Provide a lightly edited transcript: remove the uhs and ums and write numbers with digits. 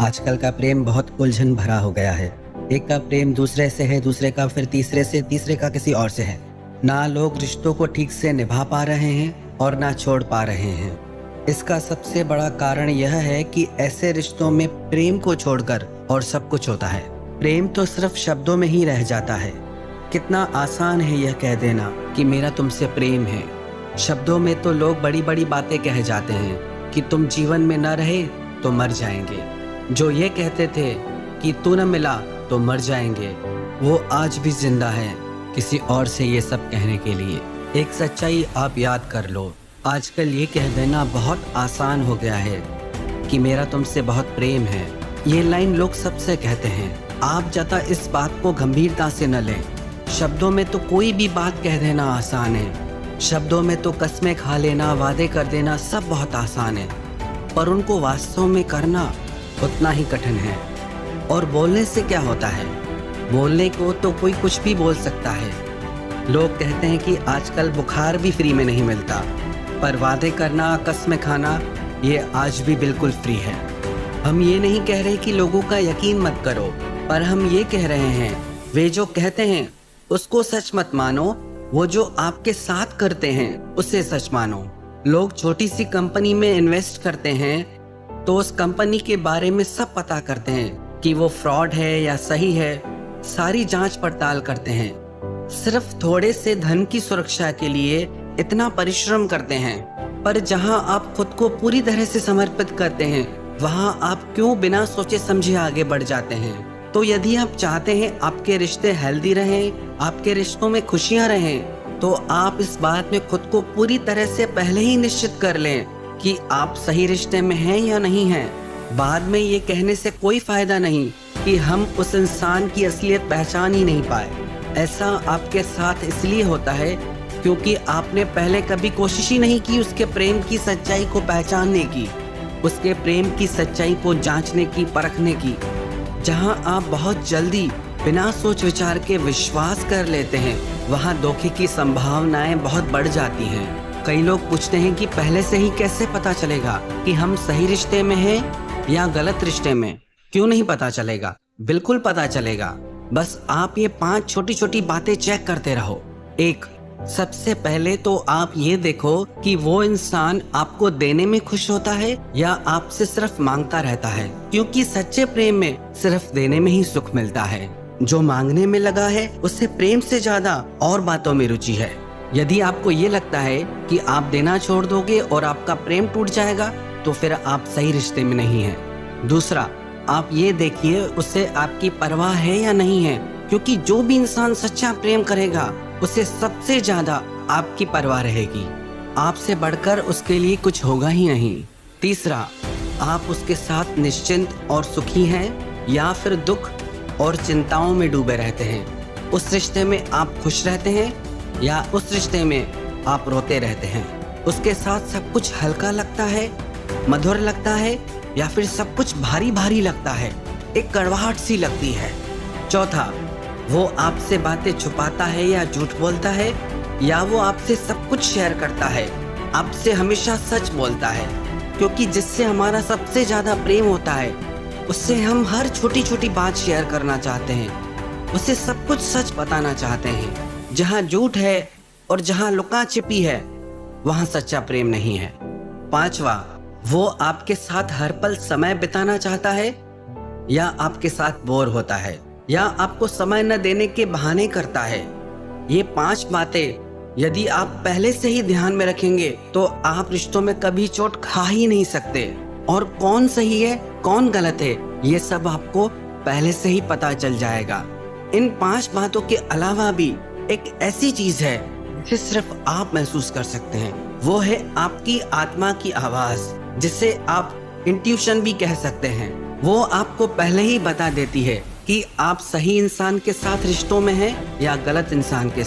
आजकल का प्रेम बहुत उलझन भरा हो गया है। एक का प्रेम दूसरे से है, दूसरे का फिर तीसरे से, तीसरे का किसी और से है। ना लोग रिश्तों को ठीक से निभा पा रहे हैं और ना छोड़ पा रहे हैं। इसका सबसे बड़ा कारण यह है कि ऐसे रिश्तों में प्रेम को छोड़कर और सब कुछ होता है। प्रेम तो सिर्फ शब्दों में ही रह जाता है। कितना आसान है यह कह देना कि मेरा तुमसे प्रेम है। शब्दों में तो लोग बड़ी बड़ी बातें कह जाते हैं कि तुम जीवन में न रहे तो मर जाएंगे। जो ये कहते थे कि तू न मिला तो मर जाएंगे, वो आज भी जिंदा है किसी और से ये सब कहने के लिए। एक सच्चाई आप याद कर लो, आजकल ये कह देना बहुत आसान हो गया है कि मेरा तुमसे बहुत प्रेम है। ये लाइन लोग सबसे कहते हैं। आप ज़्यादा इस बात को गंभीरता से न लें। शब्दों में तो कोई भी बात कह देना आसान है। शब्दों में तो कस्में खा लेना, वादे कर देना सब बहुत आसान है, पर उनको वास्तव में करना उतना ही कठिन है। और बोलने से क्या होता है? बोलने को तो कोई कुछ भी बोल सकता है। लोग कहते हैं कि आजकल बुखार भी फ्री में नहीं मिलता, पर वादे करना, कस्में खाना ये आज भी बिल्कुल फ्री है। हम ये नहीं कह रहे कि लोगों का यकीन मत करो, पर हम ये कह रहे हैं वे जो कहते हैं उसको सच मत मानो, वो जो आपके साथ करते हैं उसे सच मानो। लोग छोटी सी कंपनी में इन्वेस्ट करते हैं तो उस कंपनी के बारे में सब पता करते हैं कि वो फ्रॉड है या सही है। सारी जांच पड़ताल करते हैं। सिर्फ थोड़े से धन की सुरक्षा के लिए इतना परिश्रम करते हैं। पर जहां आप खुद को पूरी तरह से समर्पित करते हैं, वहां आप क्यों बिना सोचे समझे आगे बढ़ जाते हैं? तो यदि आप चाहते हैं आपके रिश्ते हेल्दी रहें, आपके रिश्तों में खुशियां रहें, तो आप इस बात में खुद को पूरी तरह से पहले ही निश्चित कर लें कि आप सही रिश्ते में हैं या नहीं हैं। बाद में ये कहने से कोई फायदा नहीं कि हम उस इंसान की असलियत पहचान ही नहीं पाए। ऐसा आपके साथ इसलिए होता है क्योंकि आपने पहले कभी कोशिश ही नहीं की उसके प्रेम की सच्चाई को पहचानने की, उसके प्रेम की सच्चाई को जांचने की, परखने की। जहां आप बहुत जल्दी बिना सोच विचार के विश्वास कर लेते हैं, वहां धोखे की संभावनाएं बहुत बढ़ जाती हैं। कई लोग पूछते हैं कि पहले से ही कैसे पता चलेगा कि हम सही रिश्ते में हैं या गलत रिश्ते में? क्यों नहीं पता चलेगा? बिल्कुल पता चलेगा। बस आप ये 5 छोटी छोटी बातें चेक करते रहो। 1, सबसे पहले तो आप ये देखो कि वो इंसान आपको देने में खुश होता है या आपसे सिर्फ मांगता रहता है, क्योंकि सच्चे प्रेम में सिर्फ देने में ही सुख मिलता है। जो मांगने में लगा है उससे प्रेम से ज्यादा और बातों में रुचि है। यदि आपको ये लगता है कि आप देना छोड़ दोगे और आपका प्रेम टूट जाएगा, तो फिर आप सही रिश्ते में नहीं हैं। दूसरा, आप ये देखिए उसे आपकी परवाह है या नहीं है, क्योंकि जो भी इंसान सच्चा प्रेम करेगा उसे सबसे ज्यादा आपकी परवाह रहेगी। आपसे बढ़कर उसके लिए कुछ होगा ही नहीं। तीसरा, आप उसके साथ निश्चिंत और सुखी हैं या फिर दुख और चिंताओं में डूबे रहते हैं? उस रिश्ते में आप खुश रहते हैं या उस रिश्ते में आप रोते रहते हैं? उसके साथ सब कुछ हल्का लगता है, मधुर लगता है, या फिर सब कुछ भारी भारी लगता है, एक कड़वाहट सी लगती है? चौथा, वो आपसे बातें छुपाता है या झूठ बोलता है, या वो आपसे सब कुछ शेयर करता है, आपसे हमेशा सच बोलता है? क्योंकि जिससे हमारा सबसे ज्यादा प्रेम होता है उससे हम हर छोटी छोटी बात शेयर करना चाहते हैं, उसे सब कुछ सच बताना चाहते हैं। जहाँ झूठ है और जहाँ लुका छिपी है, वहाँ सच्चा प्रेम नहीं है। 5वां, वो आपके साथ हर पल समय बिताना चाहता है या आपके साथ बोर होता है, या आपको समय न देने के बहाने करता है? ये 5 बातें यदि आप पहले से ही ध्यान में रखेंगे तो आप रिश्तों में कभी चोट खा ही नहीं सकते। और कौन सही है कौन गलत है, ये सब आपको पहले से ही पता चल जाएगा। इन 5 बातों के अलावा भी एक ऐसी चीज है जिसे सिर्फ आप महसूस कर सकते हैं। वो है आपकी आत्मा की आवाज, जिसे आप इंट्यूशन भी कह सकते हैं। वो आपको पहले ही बता देती है कि आप सही इंसान के साथ रिश्तों में हैं या गलत इंसान के